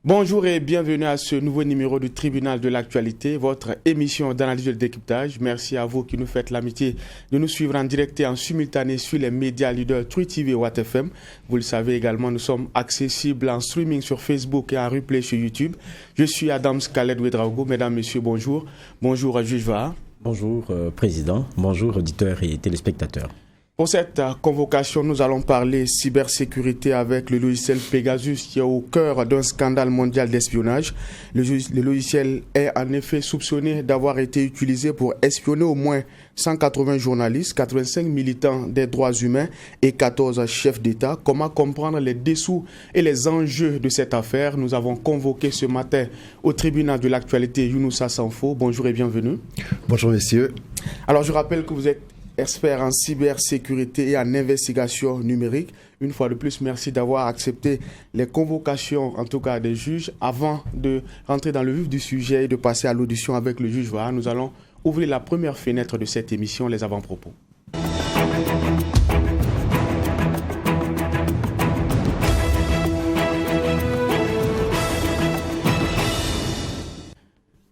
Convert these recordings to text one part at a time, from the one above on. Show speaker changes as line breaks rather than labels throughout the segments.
Bonjour et bienvenue à ce nouveau numéro du Tribunal de l'actualité, votre émission d'analyse et de décryptage. Merci à vous qui nous faites l'amitié de nous suivre en direct et en simultané sur les médias leaders Twi TV et Watt FM. Vous le savez également, nous sommes accessibles en streaming sur Facebook et en replay sur YouTube. Je suis Adams Khaled Ouedraogo. Mesdames, Messieurs, bonjour. Bonjour, Juge Vaha.
Bonjour, Président. Bonjour, auditeurs et téléspectateurs.
Pour cette convocation, nous allons parler cybersécurité avec le logiciel Pegasus qui est au cœur d'un scandale mondial d'espionnage. Le logiciel est en effet soupçonné d'avoir été utilisé pour espionner au moins 180 journalistes, 85 militants des droits humains et 14 chefs d'État. Comment comprendre les dessous et les enjeux de cette affaire? Nous avons convoqué ce matin au tribunal de l'actualité Younoussa Sanfo. Bonjour et bienvenue.
Bonjour messieurs.
Alors je rappelle que vous êtes expert en cybersécurité et en investigation numérique. Une fois de plus, merci d'avoir accepté les convocations, en tout cas des juges. Avant de rentrer dans le vif du sujet et de passer à l'audition avec le juge Vaha, nous allons ouvrir la première fenêtre de cette émission, les avant-propos.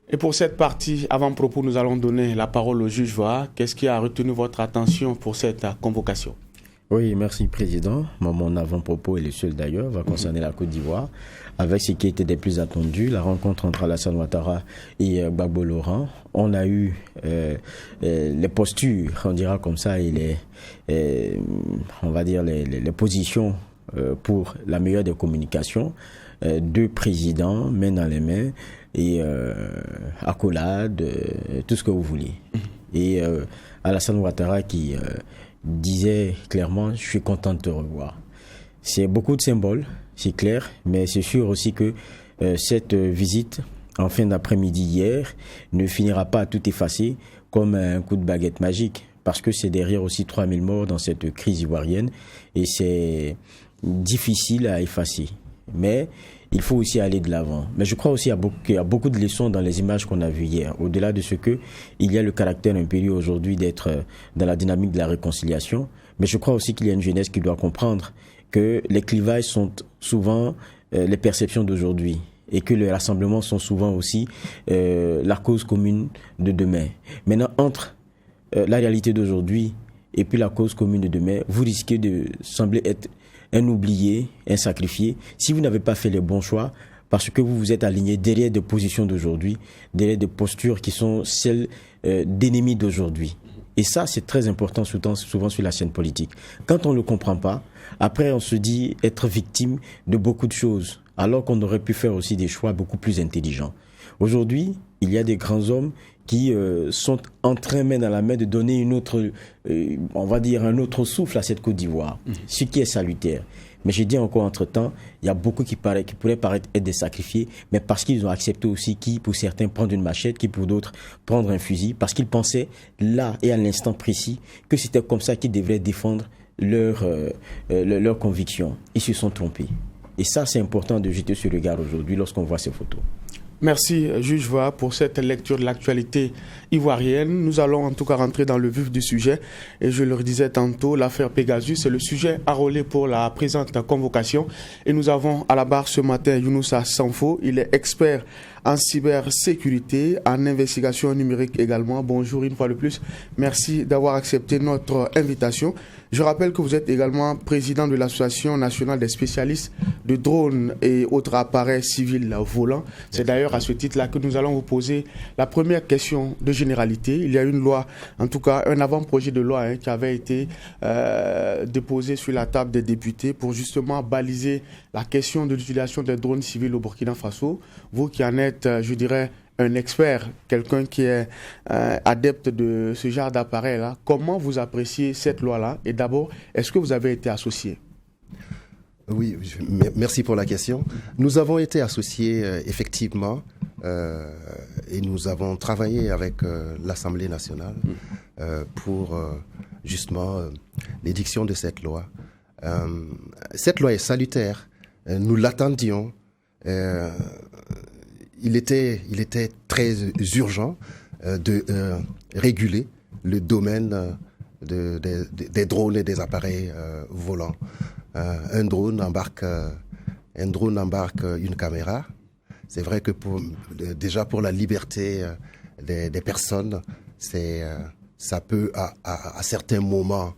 Et pour cette partie avant-propos, nous allons donner la parole au juge Vaha. Qu'est-ce qui a retenu votre attention pour cette convocation?
Oui, merci Président. Mon avant-propos, et le seul d'ailleurs, va concerner la Côte d'Ivoire, avec ce qui était des plus attendus, la rencontre entre Alassane Ouattara et Gbagbo Laurent. On a eu les postures, on dira comme ça, et on va dire les positions pour la meilleure des communications. Deux présidents, main dans les mains, et accolade, tout ce que vous voulez. Et Alassane Ouattara qui disait clairement, je suis content de te revoir. C'est beaucoup de symboles, c'est clair, mais c'est sûr aussi que cette visite en fin d'après-midi hier ne finira pas à tout effacer comme un coup de baguette magique, parce que c'est derrière aussi 3000 morts dans cette crise ivoirienne et c'est difficile à effacer. Mais il faut aussi aller de l'avant. Mais je crois aussi qu'il y a beaucoup de leçons dans les images qu'on a vues hier. Au-delà de ce que il y a le caractère impérieux aujourd'hui d'être dans la dynamique de la réconciliation. Mais je crois aussi qu'il y a une jeunesse qui doit comprendre que les clivages sont souvent les perceptions d'aujourd'hui et que les rassemblements sont souvent aussi la cause commune de demain. Maintenant, entre la réalité d'aujourd'hui et puis la cause commune de demain, vous risquez de sembler être un oublié, un sacrifié, si vous n'avez pas fait les bons choix, parce que vous vous êtes aligné derrière des positions d'aujourd'hui, derrière des postures qui sont celles d'ennemis d'aujourd'hui. Et ça, c'est très important souvent sur la scène politique. Quand on ne le comprend pas, après on se dit être victime de beaucoup de choses, alors qu'on aurait pu faire aussi des choix beaucoup plus intelligents. Aujourd'hui, il y a des grands hommes qui sont en train, main dans la main, de donner une autre, on va dire, un autre souffle à cette Côte d'Ivoire, ce qui est salutaire. Mais je dis encore, entre-temps, il y a beaucoup qui pourraient paraître être des sacrifiés, mais parce qu'ils ont accepté aussi qui, pour certains, prendre une machette, qui, pour d'autres, prendre un fusil, parce qu'ils pensaient, là et à l'instant précis, que c'était comme ça qu'ils devraient défendre leurs convictions. Ils se sont trompés. Et ça, c'est important de jeter ce regard aujourd'hui lorsqu'on voit ces photos.
Merci, juge Vaha, pour cette lecture de l'actualité ivoirienne. Nous allons en tout cas rentrer dans le vif du sujet. Et je le disais tantôt, l'affaire Pegasus, c'est le sujet enrôlé pour la présente convocation. Et nous avons à la barre ce matin Younoussa Sanfo. Il est expert en cybersécurité, en investigation numérique également. Bonjour une fois de plus. Merci d'avoir accepté notre invitation. Je rappelle que vous êtes également président de l'Association nationale des spécialistes de drones et autres appareils civils volants. C'est d'ailleurs à ce titre-là que nous allons vous poser la première question de généralité. Il y a une loi, en tout cas un avant-projet de loi qui avait été déposé sur la table des députés pour justement baliser la question de l'utilisation des drones civils au Burkina Faso. Vous qui en êtes, je dirais, un expert, quelqu'un qui est adepte de ce genre d'appareil-là, comment vous appréciez cette loi-là? Et d'abord, est-ce que vous avez été associé?
Oui, merci pour la question. Nous avons été associés effectivement et nous avons travaillé avec l'Assemblée nationale pour justement l'édiction de cette loi. Cette loi est salutaire. Nous l'attendions. Il était très urgent de réguler le domaine des drones et des appareils volants. Un drone embarque une caméra C'est vrai que déjà pour la liberté des personnes, ça peut à certains moments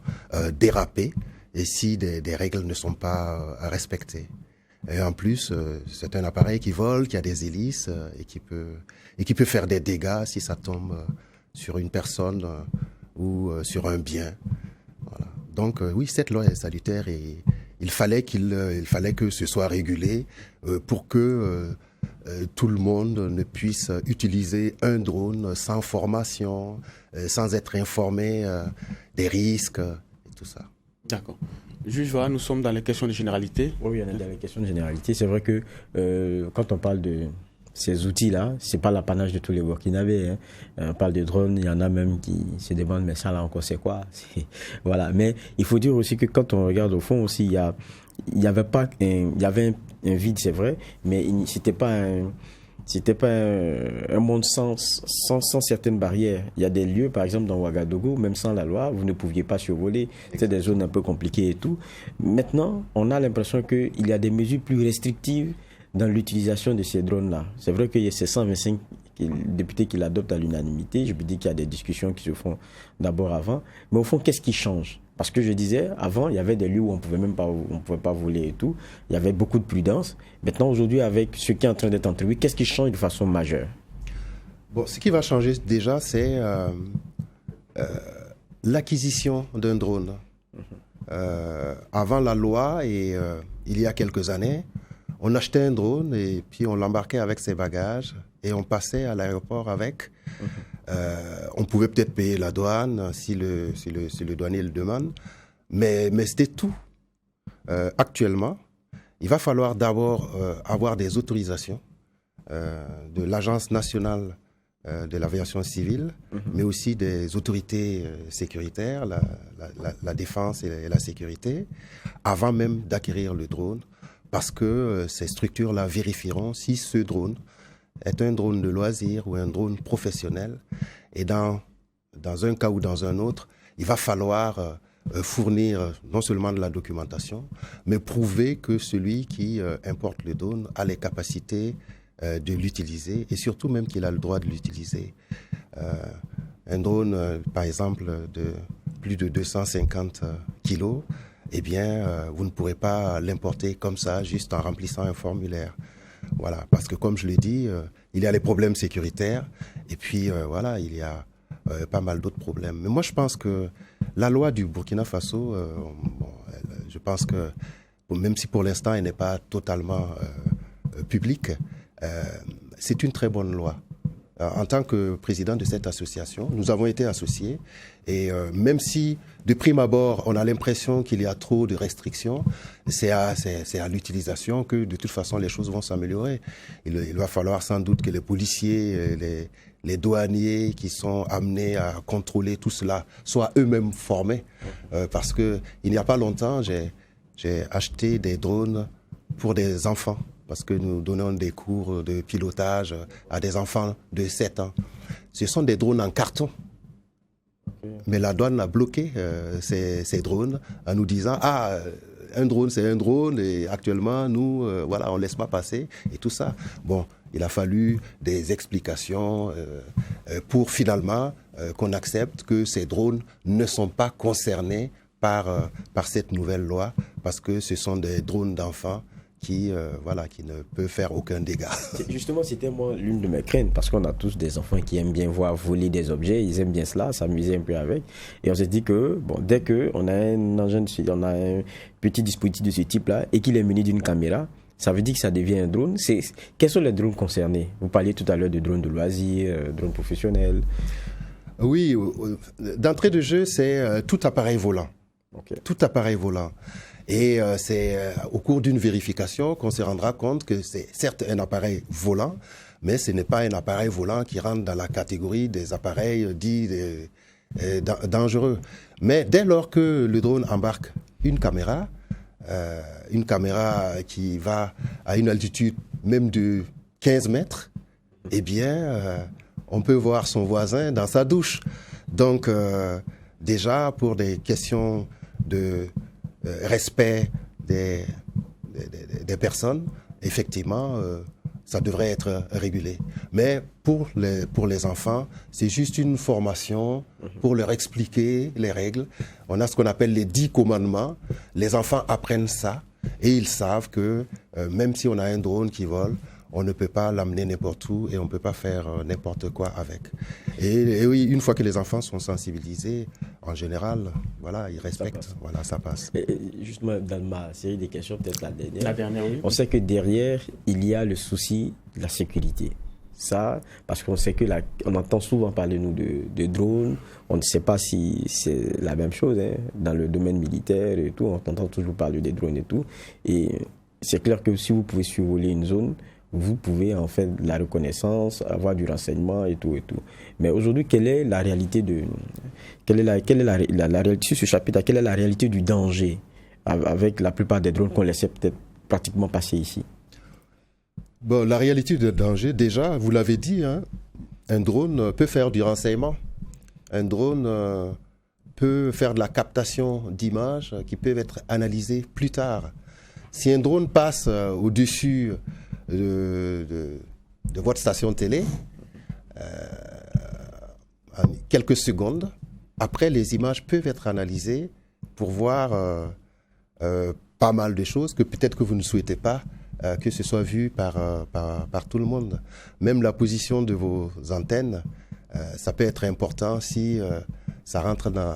déraper, et si des règles ne sont pas respectées. Et en plus, c'est un appareil qui vole, qui a des hélices et qui peut faire des dégâts si ça tombe sur une personne ou sur un bien. Voilà. Donc oui, cette loi est salutaire et il fallait que ce soit régulé pour que tout le monde ne puisse utiliser un drone sans formation, sans être informé des risques et tout ça.
D'accord. Juge, voilà, nous sommes dans les questions de généralité.
Oui, on est dans les questions de généralité. C'est vrai que quand on parle de ces outils-là, c'est pas l'apanage de tous les Burkinabés. Hein. On parle de drones, il y en a même qui se demandent, mais ça là encore c'est quoi? Voilà. Mais il faut dire aussi que quand on regarde au fond aussi, il y avait un vide, c'est vrai, mais c'était pas un monde sans certaines barrières. Il y a des lieux, par exemple dans Ouagadougou, même sans la loi, vous ne pouviez pas survoler. C'est des zones un peu compliquées et tout. Maintenant, on a l'impression qu'il y a des mesures plus restrictives dans l'utilisation de ces drones-là. C'est vrai qu'il y a ces 125 députés qui l'adoptent à l'unanimité. Je me dis qu'il y a des discussions qui se font d'abord avant. Mais au fond, qu'est-ce qui change? Parce que je disais, avant, il y avait des lieux où on pouvait pas voler et tout. Il y avait beaucoup de prudence. Maintenant, aujourd'hui, avec ce qui est en train d'être introduit, qu'est-ce qui change de façon majeure?
Bon, ce qui va changer déjà, c'est l'acquisition d'un drone. Avant la loi et il y a quelques années, on achetait un drone et puis on l'embarquait avec ses bagages et on passait à l'aéroport avec. On pouvait peut-être payer la douane si le douanier le demande, mais c'était tout. Actuellement, il va falloir d'abord avoir des autorisations de l'Agence nationale de l'aviation civile, mais aussi des autorités sécuritaires, la défense et la sécurité, avant même d'acquérir le drone, parce que ces structures-là vérifieront si ce drone est un drone de loisir ou un drone professionnel. Et dans un cas ou dans un autre, il va falloir fournir non seulement de la documentation, mais prouver que celui qui importe le drone a les capacités de l'utiliser et surtout même qu'il a le droit de l'utiliser. Un drone, par exemple, de plus de 250 kilos, eh bien, vous ne pourrez pas l'importer comme ça, juste en remplissant un formulaire. Voilà, parce que comme je l'ai dit, il y a les problèmes sécuritaires et puis voilà, il y a pas mal d'autres problèmes. Mais moi, je pense que la loi du Burkina Faso, je pense que même si pour l'instant elle n'est pas totalement publique, c'est une très bonne loi. En tant que président de cette association, nous avons été associés et même si de prime abord on a l'impression qu'il y a trop de restrictions, c'est à l'utilisation que de toute façon les choses vont s'améliorer. Il va falloir sans doute que les policiers, les douaniers qui sont amenés à contrôler tout cela soient eux-mêmes formés. Parce que il n'y a pas longtemps, j'ai acheté des drones pour des enfants. Parce que nous donnons des cours de pilotage à des enfants de 7 ans. Ce sont des drones en carton. Mais la douane a bloqué ces drones en nous disant « Ah, un drone, c'est un drone et actuellement, nous, voilà, on ne laisse pas passer. » Et tout ça. Bon, il a fallu des explications pour finalement qu'on accepte que ces drones ne sont pas concernés par cette nouvelle loi parce que ce sont des drones d'enfants qui ne peut faire aucun dégât.
Justement, c'était moi l'une de mes craintes, parce qu'on a tous des enfants qui aiment bien voir voler des objets, ils aiment bien cela, s'amuser un peu avec. Et on s'est dit que, bon, dès qu'on a un engin, on a un petit dispositif de ce type-là, et qu'il est muni d'une caméra, ça veut dire que ça devient un drone. Quels sont les drones concernés? Vous parliez tout à l'heure de drones de loisirs, drones professionnels.
Oui, d'entrée de jeu, c'est tout appareil volant.
Okay.
Tout appareil volant. Et c'est au cours d'une vérification qu'on se rendra compte que c'est certes un appareil volant, mais ce n'est pas un appareil volant qui rentre dans la catégorie des appareils dits dangereux. Mais dès lors que le drone embarque une caméra qui va à une altitude même de 15 mètres, eh bien, on peut voir son voisin dans sa douche. Donc, déjà, pour des questions de respect des personnes, effectivement, ça devrait être régulé. Mais pour les enfants, c'est juste une formation pour leur expliquer les règles. On a ce qu'on appelle les 10 commandements. Les enfants apprennent ça et ils savent que même si on a un drone qui vole, on ne peut pas l'amener n'importe où et on ne peut pas faire n'importe quoi avec. Et oui, une fois que les enfants sont sensibilisés, en général, voilà, ils respectent, voilà, ça passe.
Et justement, dans ma série de questions, peut-être la dernière.
La dernière, oui.
On sait que derrière, il y a le souci de la sécurité. Ça, parce qu'on sait que on entend souvent parler, nous, de drones. On ne sait pas si c'est la même chose, hein, dans le domaine militaire et tout. On entend toujours parler des drones et tout. Et c'est clair que si vous pouvez survoler une zone, vous pouvez en faire de la reconnaissance, avoir du renseignement et tout et tout. Mais aujourd'hui, quelle est la réalité sur ce chapitre, quelle est la réalité du danger avec la plupart des drones qu'on laissait peut-être pratiquement passer ici?
Bon, la réalité du danger, déjà, vous l'avez dit, hein, un drone peut faire du renseignement. Un drone peut faire de la captation d'images qui peuvent être analysées plus tard. Si un drone passe au-dessus de votre station télé, en quelques secondes, après les images peuvent être analysées pour voir pas mal de choses que peut-être que vous ne souhaitez pas que ce soit vu par tout le monde. Même la position de vos antennes, ça peut être important si ça rentre dans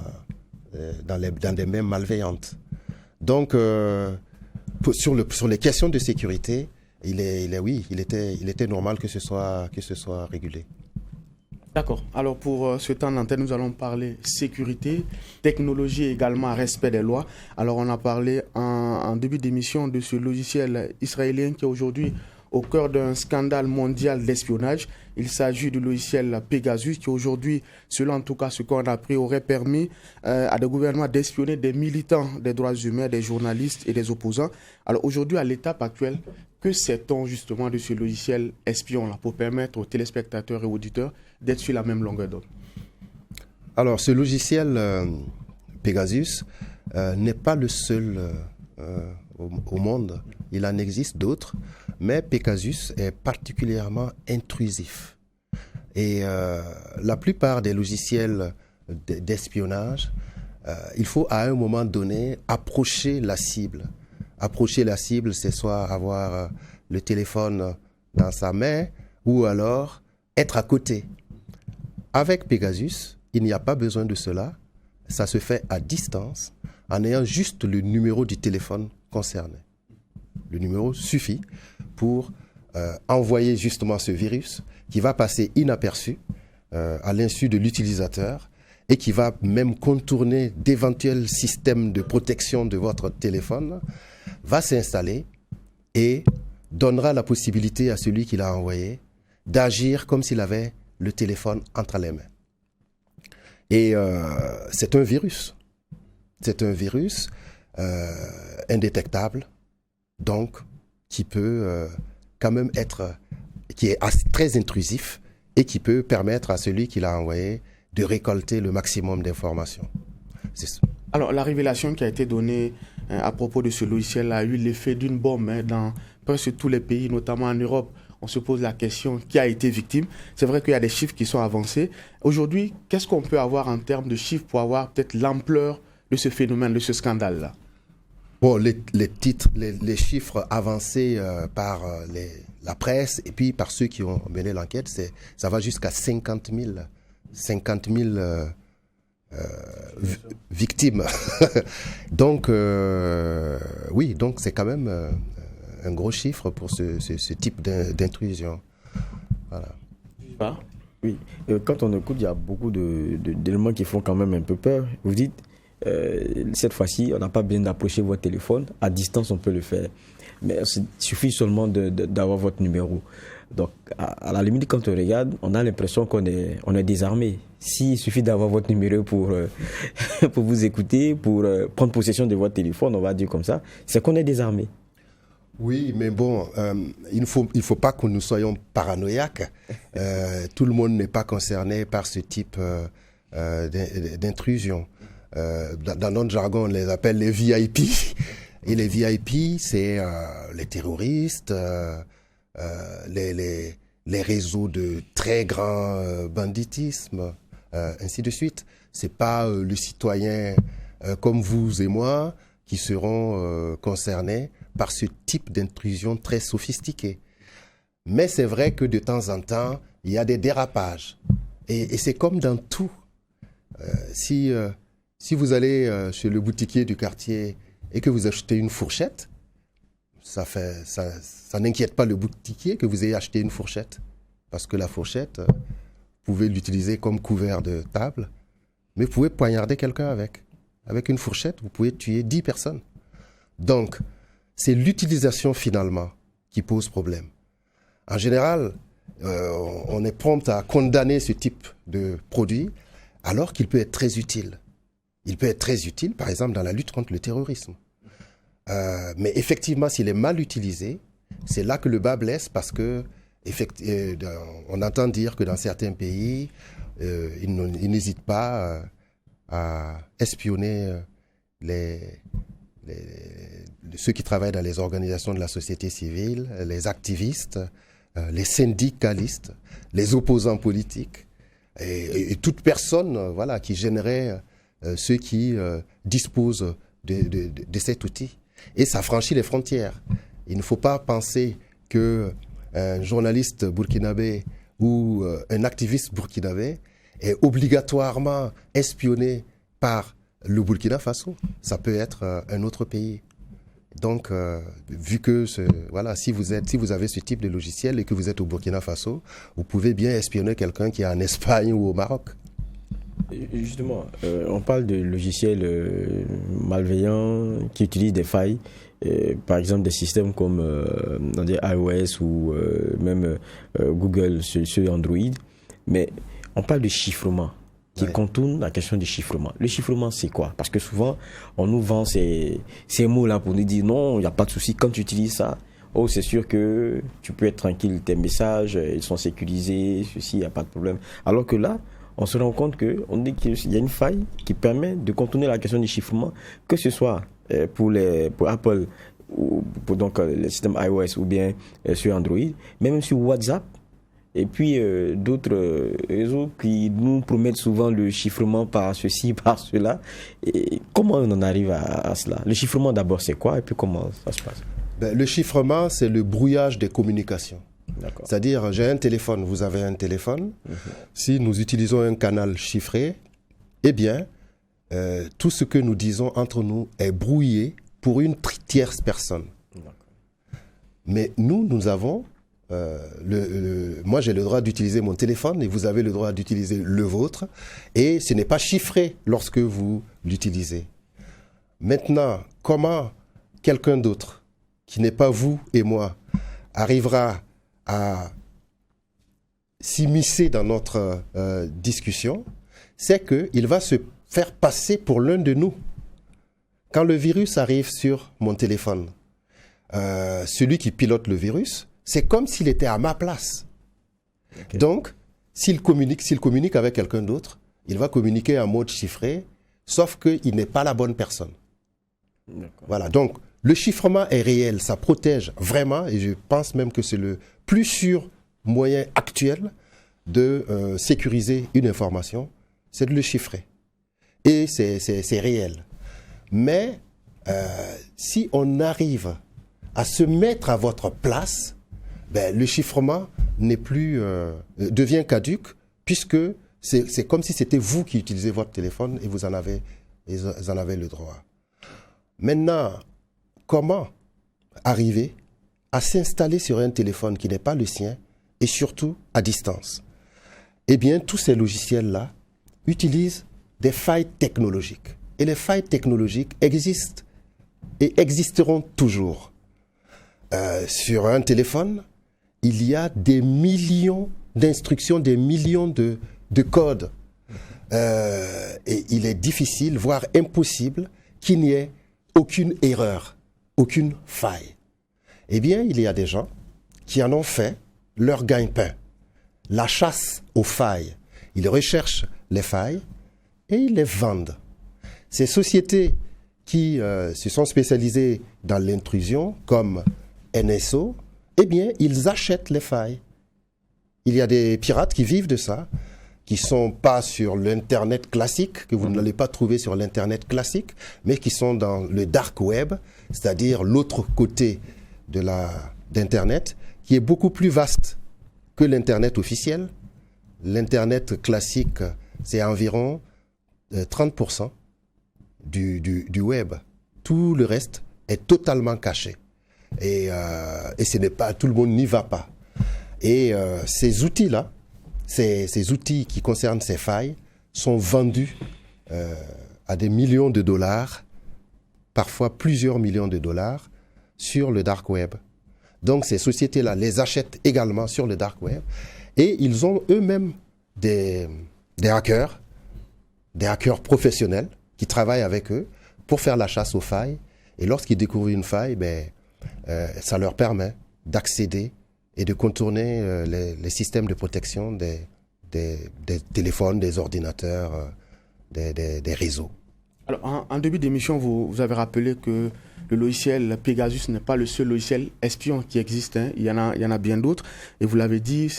des mains malveillantes. Donc, sur les questions de sécurité, il était normal que ce soit régulé.
D'accord. Alors pour ce temps d'antenne, nous allons parler sécurité, technologie et également respect des lois. Alors on a parlé en début d'émission de ce logiciel israélien qui est aujourd'hui au cœur d'un scandale mondial d'espionnage. Il s'agit du logiciel Pegasus qui aujourd'hui, selon en tout cas ce qu'on a appris, aurait permis à des gouvernements d'espionner des militants des droits humains, des journalistes et des opposants. Alors aujourd'hui, à l'étape actuelle, que sait-on justement de ce logiciel espion-là pour permettre aux téléspectateurs et auditeurs d'être sur la même longueur d'onde?
Alors ce logiciel Pegasus n'est pas le seul au monde. Il en existe d'autres. Mais Pegasus est particulièrement intrusif. Et la plupart des logiciels d'espionnage, il faut à un moment donné approcher la cible. Approcher la cible, c'est soit avoir le téléphone dans sa main ou alors être à côté. Avec Pegasus, il n'y a pas besoin de cela. Ça se fait à distance en ayant juste le numéro du téléphone concerné. Le numéro suffit pour envoyer justement ce virus qui va passer inaperçu à l'insu de l'utilisateur et qui va même contourner d'éventuels systèmes de protection de votre téléphone, va s'installer et donnera la possibilité à celui qui l'a envoyé d'agir comme s'il avait le téléphone entre les mains. Et c'est un virus. C'est un virus indétectable, donc qui peut quand même qui est très intrusif et qui peut permettre à celui qui l'a envoyé de récolter le maximum d'informations.
Alors, la révélation qui a été donnée à propos de ce logiciel a eu l'effet d'une bombe dans presque tous les pays, notamment en Europe. On se pose la question qui a été victime. C'est vrai qu'il y a des chiffres qui sont avancés. Aujourd'hui, qu'est-ce qu'on peut avoir en termes de chiffres pour avoir peut-être l'ampleur de ce phénomène, de ce scandale-là?
Bon, les chiffres avancés par la presse et puis par ceux qui ont mené l'enquête, ça va jusqu'à 50 000 victimes. Donc, oui, donc c'est quand même un gros chiffre pour ce type d'intrusion. Voilà.
Ah, oui, quand on écoute, il y a beaucoup d'éléments qui font quand même un peu peur. Vous dites, cette fois-ci, on n'a pas besoin d'approcher votre téléphone. À distance, on peut le faire. Mais il suffit seulement d'avoir votre numéro. Donc, à la limite, quand on regarde, on a l'impression qu'on est désarmé. S'il suffit d'avoir votre numéro pour vous écouter, pour prendre possession de votre téléphone, on va dire comme ça, c'est qu'on est désarmé.
Oui, mais bon, il ne faut pas que nous soyons paranoïaques. Tout le monde n'est pas concerné par ce type d'intrusion. Dans notre jargon, on les appelle les VIP. Et les VIP, c'est les terroristes, les réseaux de très grand banditisme, ainsi de suite. C'est pas le citoyen comme vous et moi qui seront concernés par ce type d'intrusion très sophistiquée. Mais c'est vrai que de temps en temps, il y a des dérapages. Et c'est comme dans tout. Si vous allez chez le boutiquier du quartier et que vous achetez une fourchette, ça n'inquiète pas le boutiquier que vous ayez acheté une fourchette. Parce que la fourchette, vous pouvez l'utiliser comme couvert de table, mais vous pouvez poignarder quelqu'un avec. Avec une fourchette, vous pouvez tuer 10 personnes. Donc, c'est l'utilisation finalement qui pose problème. En général, on est prompt à condamner ce type de produit alors qu'il peut être très utile. Il peut être très utile, par exemple, dans la lutte contre le terrorisme. Mais effectivement, s'il est mal utilisé, c'est là que le bas blesse parce que on entend dire que dans certains pays, ils n'hésitent pas à espionner ceux qui travaillent dans les organisations de la société civile, les activistes, les syndicalistes, les opposants politiques et toute personne voilà, qui gênerait ceux qui disposent de cet outil. Et ça franchit les frontières. Il ne faut pas penser qu'un journaliste burkinabé ou un activiste burkinabé est obligatoirement espionné par le Burkina Faso. Ça peut être un autre pays. Donc, vu que voilà, si vous avez ce type de logiciel et que vous êtes au Burkina Faso, vous pouvez bien espionner quelqu'un qui est en Espagne ou au Maroc.
Justement, on parle de logiciels malveillants qui utilisent des failles, par exemple des systèmes comme iOS ou même Google sur Android, mais on parle de chiffrement qui contourne la question du chiffrement. Le chiffrement, c'est quoi? Parce que souvent, on nous vend ces mots-là pour nous dire non, il n'y a pas de souci quand tu utilises ça. Oh, c'est sûr que tu peux être tranquille, tes messages, ils sont sécurisés, ceci, il n'y a pas de problème. Alors que là, on se rend compte qu'on dit qu'il y a une faille qui permet de contourner la question du chiffrement, que ce soit pour Apple, ou pour donc le système iOS ou bien sur Android, mais même sur WhatsApp, et puis d'autres réseaux qui nous promettent souvent le chiffrement par ceci, par cela. Et comment on en arrive à cela? Le chiffrement d'abord, c'est quoi? Et puis comment ça se passe?
Le chiffrement, c'est le brouillage des communications.
D'accord.
C'est-à-dire, j'ai un téléphone, vous avez un téléphone. Si nous utilisons un canal chiffré, eh bien, tout ce que nous disons entre nous est brouillé pour une tierce personne. D'accord. Mais nous avons... moi, j'ai le droit d'utiliser mon téléphone et vous avez le droit d'utiliser le vôtre. Et ce n'est pas chiffré lorsque vous l'utilisez. Maintenant, comment quelqu'un d'autre, qui n'est pas vous et moi, arrivera à s'immiscer dans notre discussion, c'est qu'il va se faire passer pour l'un de nous. Quand le virus arrive sur mon téléphone, celui qui pilote le virus, c'est comme s'il était à ma place. Okay. Donc, s'il communique avec quelqu'un d'autre, il va communiquer en mode chiffré, sauf qu'il n'est pas la bonne personne. Voilà, donc le chiffrement est réel, ça protège vraiment, et je pense même que c'est le plus sûr moyen actuel de sécuriser une information, c'est de le chiffrer. Et c'est réel. Mais si on arrive à se mettre à votre place, le chiffrement devient caduque, puisque c'est comme si c'était vous qui utilisez votre téléphone et vous en avez le droit. Maintenant, comment arriver à s'installer sur un téléphone qui n'est pas le sien et surtout à distance? Eh bien, tous ces logiciels-là utilisent des failles technologiques. Et les failles technologiques existent et existeront toujours. Sur un téléphone, il y a des millions d'instructions, des millions de codes. Et il est difficile, voire impossible, qu'il n'y ait aucune erreur, aucune faille. Eh bien, il y a des gens qui en ont fait leur gagne-pain. La chasse aux failles. Ils recherchent les failles et ils les vendent. Ces sociétés qui se sont spécialisées dans l'intrusion, comme NSO, eh bien, ils achètent les failles. Il y a des pirates qui vivent de ça, qui ne sont pas sur l'Internet classique, que vous n'allez pas trouver sur l'Internet classique, mais qui sont dans le dark web, c'est-à-dire l'autre côté d'Internet, qui est beaucoup plus vaste que l'Internet officiel. L'Internet classique, c'est environ 30% du web. Tout le reste est totalement caché. Et ce n'est pas, tout le monde n'y va pas. Et ces outils-là, ces outils qui concernent ces failles, sont vendus à des millions de dollars, parfois plusieurs millions de dollars, sur le dark web. Donc ces sociétés-là les achètent également sur le dark web et ils ont eux-mêmes des hackers professionnels qui travaillent avec eux pour faire la chasse aux failles. Et lorsqu'ils découvrent une faille, ça leur permet d'accéder et de contourner les systèmes de protection des téléphones, des ordinateurs, des réseaux.
Alors, en début d'émission, vous avez rappelé que le logiciel Pegasus n'est pas le seul logiciel espion qui existe. Hein. Il y en a bien d'autres. Et vous l'avez dit,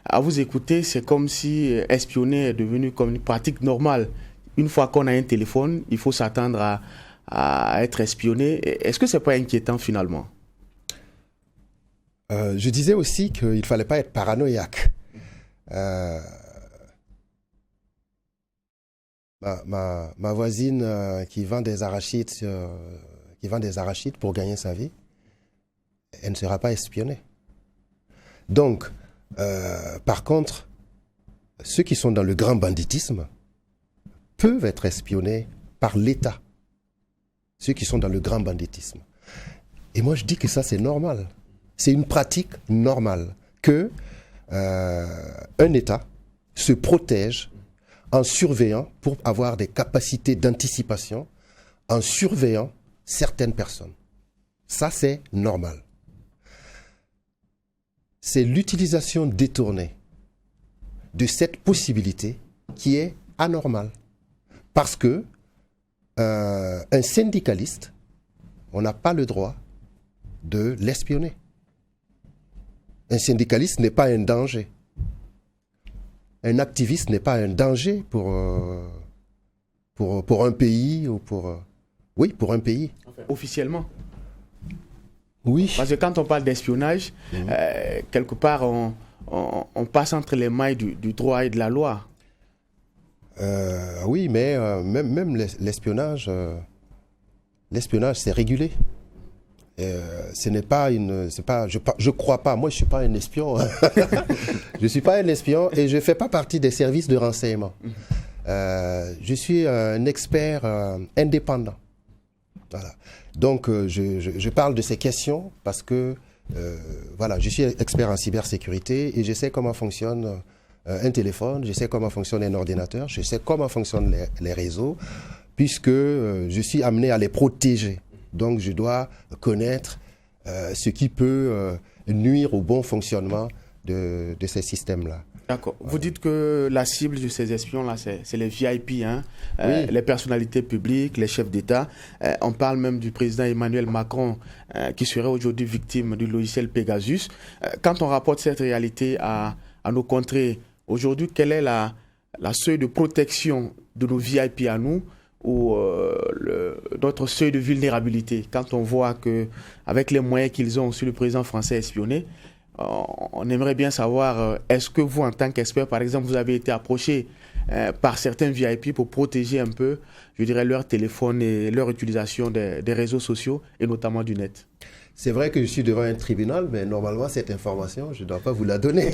à vous écouter, c'est comme si espionner est devenu comme une pratique normale. Une fois qu'on a un téléphone, il faut s'attendre à être espionné. Est-ce que ce n'est pas inquiétant finalement?
Je disais aussi qu'il ne fallait pas être paranoïaque. Ma voisine qui vend des arachides pour gagner sa vie, elle ne sera pas espionnée. Donc, par contre, ceux qui sont dans le grand banditisme peuvent être espionnés par l'État. Ceux qui sont dans le grand banditisme. Et moi, je dis que ça, c'est normal. C'est une pratique normale que un État se protège en surveillant, pour avoir des capacités d'anticipation, en surveillant certaines personnes. Ça, c'est normal. C'est l'utilisation détournée de cette possibilité qui est anormale. Parce que un syndicaliste, on n'a pas le droit de l'espionner. Un syndicaliste n'est pas un danger. Un activiste n'est pas un danger pour un pays ou pour... Oui, pour un pays.
Enfin, officiellement.
Oui.
Parce que quand on parle d'espionnage, quelque part, on passe entre les mailles du droit et de la loi.
Oui, mais même l'espionnage, c'est régulé. Ce n'est pas je crois pas, moi je suis pas un espion. Je suis pas un espion et je fais pas partie des services de renseignement. Je suis un expert indépendant. Voilà. Donc je parle de ces questions parce que voilà, je suis expert en cybersécurité et je sais comment fonctionne un téléphone, je sais comment fonctionne un ordinateur, je sais comment fonctionnent les réseaux, puisque je suis amené à les protéger. Donc, je dois connaître ce qui peut nuire au bon fonctionnement de ces systèmes-là.
D'accord. Vous dites que la cible de ces espions-là, c'est les VIP, hein,
oui.
Les personnalités publiques, les chefs d'État. On parle même du président Emmanuel Macron qui serait aujourd'hui victime du logiciel Pegasus. Quand on rapporte cette réalité à nos contrées, aujourd'hui, quelle est la seuil de protection de nos VIP à nous ou notre seuil de vulnérabilité quand on voit qu'avec les moyens qu'ils ont sur le président français espionné, on aimerait bien savoir, est-ce que vous, en tant qu'expert, par exemple, vous avez été approché par certains VIP pour protéger un peu, je dirais, leur téléphone et leur utilisation des réseaux sociaux et notamment du net?
C'est vrai que je suis devant un tribunal, mais normalement, cette information, je ne dois pas vous la donner.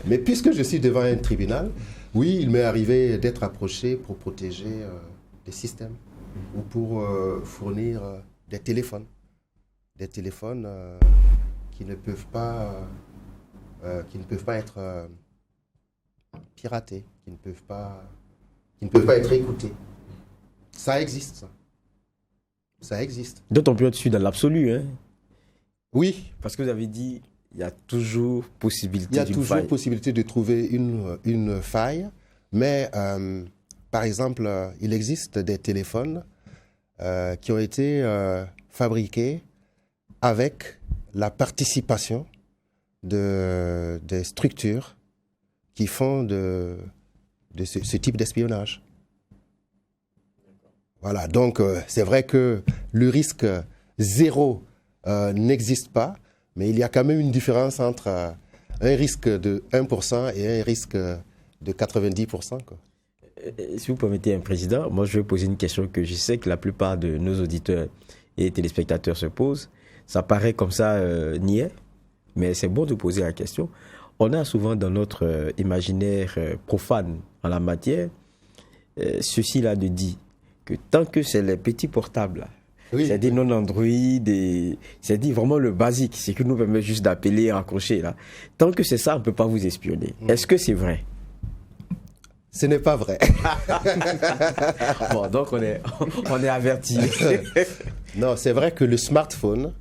Mais puisque je suis devant un tribunal, oui, il m'est arrivé d'être approché pour protéger des systèmes ou pour fournir des téléphones. Des téléphones qui ne peuvent pas être piratés, qui ne peuvent pas être écoutés. Ça existe, ça. Ça existe.
D'autant plus au-dessus dans l'absolu. Hein.
Oui.
Parce que vous avez dit, il y a toujours possibilité
Il y a toujours possibilité de trouver une faille. Mais, par exemple, il existe des téléphones qui ont été fabriqués avec la participation des structures qui font de ce type d'espionnage. Voilà, donc c'est vrai que le risque zéro n'existe pas, mais il y a quand même une différence entre un risque de 1% et un risque de 90%, quoi.
Si vous permettez, un président, moi je vais poser une question que je sais que la plupart de nos auditeurs et téléspectateurs se posent. Ça paraît comme ça niais, mais c'est bon de poser la question. On a souvent dans notre imaginaire profane en la matière, ceci là de dit que tant que c'est les petits portables là, oui, c'est-à-dire non Android, c'est-à-dire vraiment le basique, c'est qui nous permet juste d'appeler, raccrocher là. Tant que c'est ça, on ne peut pas vous espionner. Est-ce que c'est vrai?
Ce n'est pas vrai.
Bon, donc on est averti.
Non, c'est vrai que le smartphone,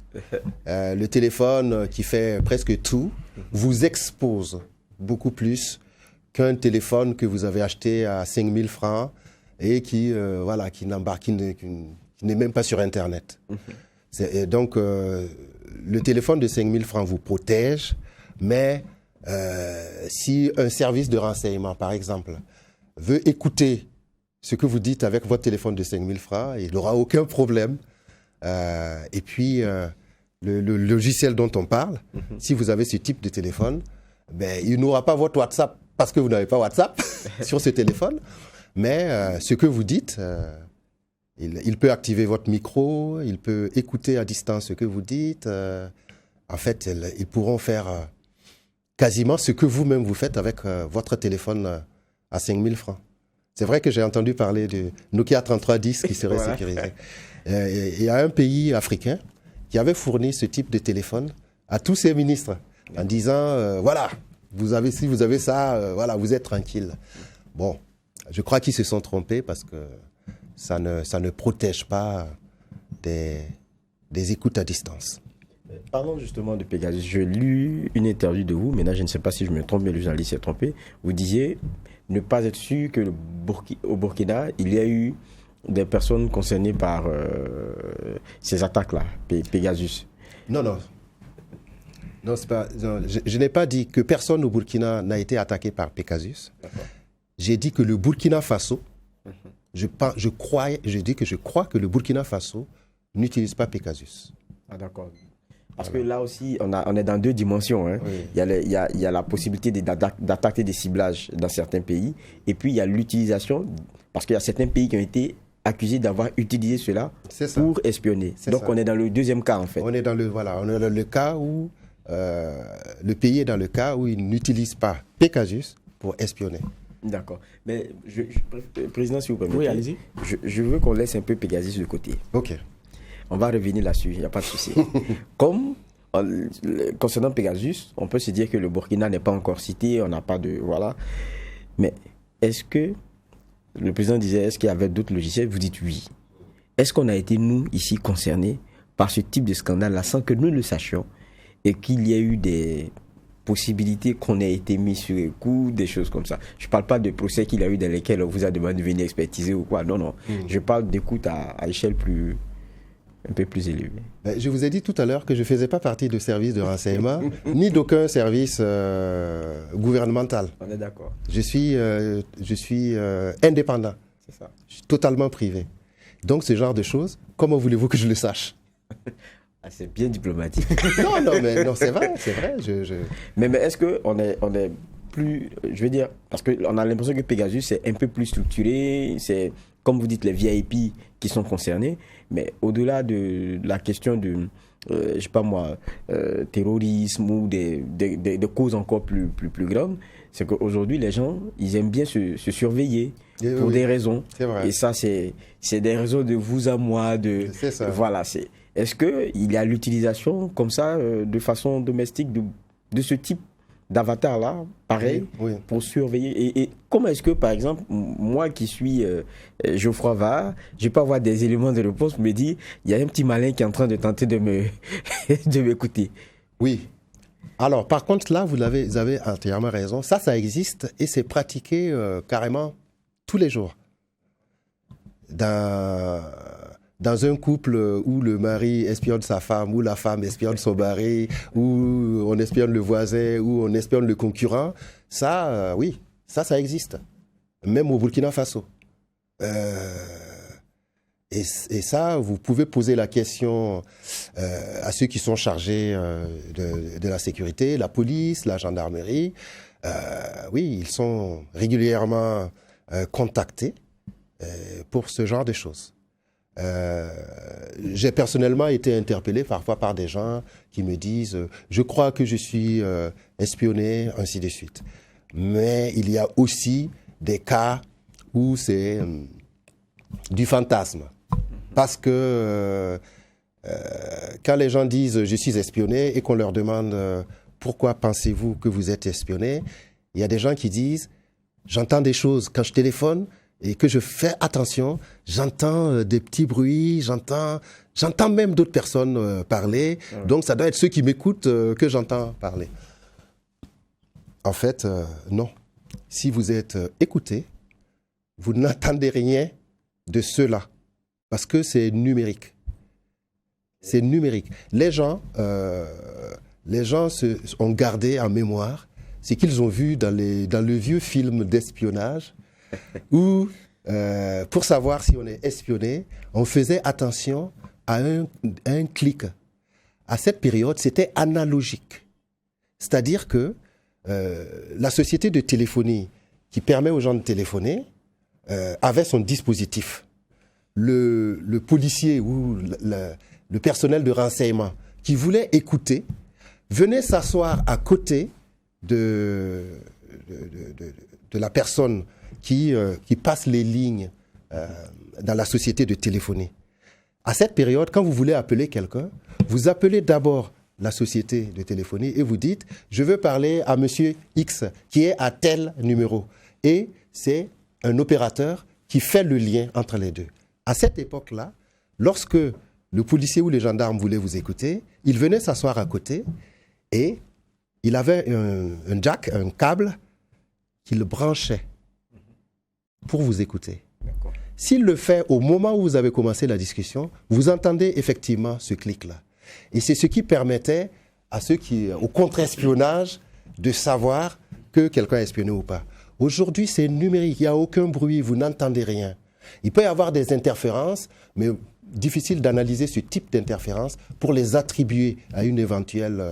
le téléphone qui fait presque tout, vous expose beaucoup plus qu'un téléphone que vous avez acheté à 5 000 francs et qui n'est même pas sur Internet. Et donc, le téléphone de 5 000 francs vous protège, mais si un service de renseignement, par exemple, veut écouter ce que vous dites avec votre téléphone de 5 000 francs, il n'aura aucun problème. Et puis, le logiciel dont on parle, si vous avez ce type de téléphone, ben, il n'aura pas votre WhatsApp parce que vous n'avez pas WhatsApp sur ce téléphone. Mais ce que vous dites, il peut activer votre micro, il peut écouter à distance ce que vous dites. En fait, ils pourront faire quasiment ce que vous-même vous faites avec votre téléphone à 5 000 francs. C'est vrai que j'ai entendu parler de Nokia 3310 qui serait sécurisé. Il y a un pays africain qui avait fourni ce type de téléphone à tous ses ministres en disant voilà, si vous avez ça, voilà, vous êtes tranquille. Bon, je crois qu'ils se sont trompés parce que ça ne protège pas des écoutes à distance.
Parlons justement de Pegasus. J'ai lu une interview de vous, maintenant je ne sais pas si je me trompe, mais le journaliste s'est trompé. Vous disiez ne pas être sûr que au Burkina, il y a eu des personnes concernées par ces attaques-là, Pegasus.
Non, c'est pas, non, je n'ai pas dit que personne au Burkina n'a été attaqué par Pegasus. J'ai dit que le Burkina Faso, je dis que je crois que le Burkina Faso n'utilise pas Pegasus.
Ah d'accord. Parce que là aussi, on est dans deux dimensions. Hein. Oui. Il y a la possibilité d'attaquer des ciblages dans certains pays. Et puis, il y a l'utilisation, parce qu'il y a certains pays qui ont été accusés d'avoir utilisé cela pour espionner. Donc, on est dans le deuxième cas, en fait.
On est dans le cas où le pays est dans le cas où il n'utilise pas Pegasus pour espionner.
D'accord. Mais, Président, si vous permettez,
oui, allez-y.
Je veux qu'on laisse un peu Pegasus de côté.
OK.
On va revenir là-dessus, il n'y a pas de souci. Comme, concernant Pegasus, on peut se dire que le Burkina n'est pas encore cité, on n'a pas de... Voilà. Mais est-ce que, le président disait, est-ce qu'il y avait d'autres logiciels? Vous dites oui. Est-ce qu'on a été, nous, ici, concernés par ce type de scandale-là sans que nous le sachions et qu'il y ait eu des possibilités qu'on ait été mis sur les coups, des choses comme ça? Je ne parle pas de procès qu'il y a eu dans lesquels on vous a demandé de venir expertiser ou quoi. Non. Je parle d'écoute à échelle un peu plus élevé.
Je vous ai dit tout à l'heure que je ne faisais pas partie de service de renseignement, ni d'aucun service gouvernemental.
On est d'accord.
Je suis indépendant.
C'est ça.
Je suis totalement privé. Donc, ce genre de choses, comment voulez-vous que je le sache?
C'est bien diplomatique.
Non, c'est vrai.
Mais est-ce qu'on est plus... Je veux dire, parce qu'on a l'impression que Pegasus, c'est un peu plus structuré, c'est, comme vous dites, les VIP qui sont concernés, mais au-delà de la question de, je sais pas moi, terrorisme ou des causes encore plus graves, c'est qu'aujourd'hui, les gens, ils aiment bien se surveiller pour des raisons.
C'est vrai.
Et ça, c'est des raisons de vous à moi,
c'est ça.
Voilà, c'est... Est-ce qu'il y a l'utilisation comme ça, de façon domestique, de ce type d'avatar-là, pareil,
oui.
pour surveiller? Et comment est-ce que, par exemple, moi qui suis Geoffroy Var, je peux avoir des éléments de réponse pour me dire, il y a un petit malin qui est en train de tenter de m'écouter?
Oui. Alors, par contre, là, vous avez entièrement raison. Ça existe et c'est pratiqué carrément tous les jours. Dans dans un couple où le mari espionne sa femme, où la femme espionne son mari, où on espionne le voisin, où on espionne le concurrent, ça, oui, ça existe. Même au Burkina Faso. Et ça, vous pouvez poser la question à ceux qui sont chargés de la sécurité, la police, la gendarmerie. Oui, ils sont régulièrement contactés pour ce genre de choses. J'ai personnellement été interpellé parfois par des gens qui me disent « je crois que je suis espionné », ainsi de suite. Mais il y a aussi des cas où c'est du fantasme. Parce que quand les gens disent « je suis espionné » et qu'on leur demande « pourquoi pensez-vous que vous êtes espionné ?» il y a des gens qui disent « j'entends des choses quand je téléphone et que je fais attention, j'entends des petits bruits, j'entends même d'autres personnes parler, donc ça doit être ceux qui m'écoutent que j'entends parler. » En fait, non. Si vous êtes écouté, vous n'entendez rien de cela. Parce que c'est numérique. C'est numérique. Les gens ont gardé en mémoire ce qu'ils ont vu dans le vieux film d'espionnage où, pour savoir si on est espionné, on faisait attention à un clic. À cette période, c'était analogique. C'est-à-dire que la société de téléphonie qui permet aux gens de téléphoner avait son dispositif. Le policier ou le personnel de renseignement qui voulait écouter venait s'asseoir à côté de la personne qui passe les lignes dans la société de téléphonie. À cette période, quand vous voulez appeler quelqu'un, vous appelez d'abord la société de téléphonie et vous dites « je veux parler à monsieur X qui est à tel numéro ». Et c'est un opérateur qui fait le lien entre les deux. À cette époque-là, lorsque le policier ou les gendarmes voulaient vous écouter, il venait s'asseoir à côté et il avait un jack, un câble qu'il branchait pour vous écouter. S'il le fait au moment où vous avez commencé la discussion, vous entendez effectivement ce clic-là. Et c'est ce qui permettait à ceux au contre-espionnage de savoir que quelqu'un est espionné ou pas. Aujourd'hui, c'est numérique, il n'y a aucun bruit, vous n'entendez rien. Il peut y avoir des interférences, mais difficile d'analyser ce type d'interférences pour les attribuer à une éventuelle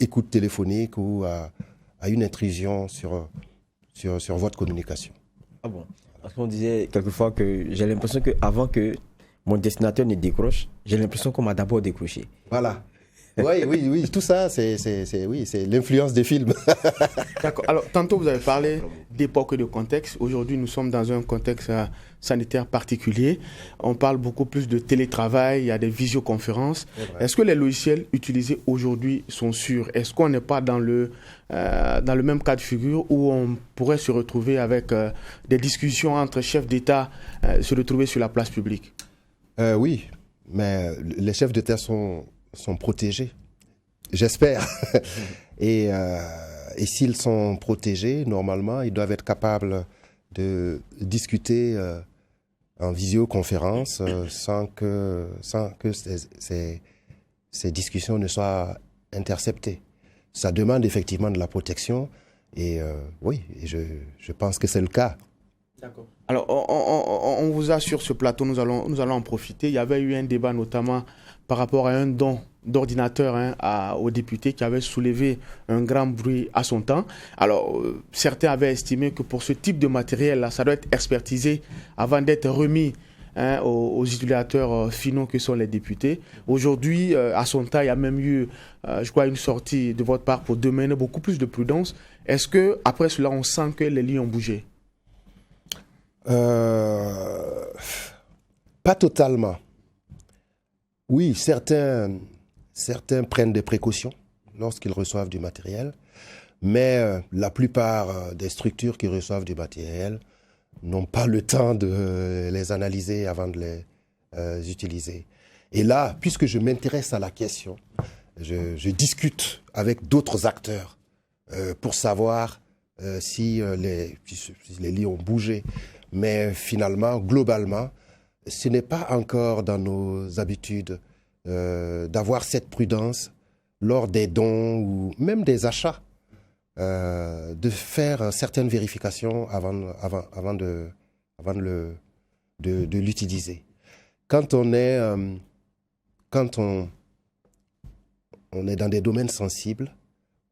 écoute téléphonique ou à une intrusion sur votre communication.
Ah bon? Parce qu'on disait quelquefois que j'ai l'impression qu'avant que mon destinateur ne décroche, j'ai l'impression qu'on m'a d'abord décroché.
Voilà. Oui, tout ça, c'est l'influence des films.
D'accord. Alors, tantôt, vous avez parlé d'époque et de contexte. Aujourd'hui, nous sommes dans un contexte sanitaire particulier. On parle beaucoup plus de télétravail, il y a des visioconférences. Est-ce que les logiciels utilisés aujourd'hui sont sûrs? Est-ce qu'on n'est pas dans le même cas de figure où on pourrait se retrouver avec des discussions entre chefs d'État, se retrouver sur la place publique?
Oui, mais les chefs d'État sont protégés, j'espère. Et s'ils sont protégés, normalement, ils doivent être capables de discuter en visioconférence sans que ces discussions ne soient interceptées. Ça demande effectivement de la protection et oui, je pense que c'est le cas.
D'accord. Alors, on vous a sur ce plateau, nous allons en profiter. Il y avait eu un débat notamment par rapport à un don d'ordinateur aux députés qui avait soulevé un grand bruit à son temps. Alors, certains avaient estimé que pour ce type de matériel-là, ça doit être expertisé avant d'être remis aux utilisateurs finaux que sont les députés. Aujourd'hui, à son temps, il y a même eu, je crois, une sortie de votre part pour demander beaucoup plus de prudence. Est-ce qu'après cela, on sent que les lignes ont bougé?
Pas totalement. Oui, certains prennent des précautions lorsqu'ils reçoivent du matériel, mais la plupart des structures qui reçoivent du matériel n'ont pas le temps de les analyser avant de les utiliser. Et là, puisque je m'intéresse à la question, je discute avec d'autres acteurs pour savoir si les lits ont bougé. Mais finalement, globalement, ce n'est pas encore dans nos habitudes d'avoir cette prudence lors des dons ou même des achats, de faire certaines vérifications avant de l'utiliser. Quand on est dans des domaines sensibles,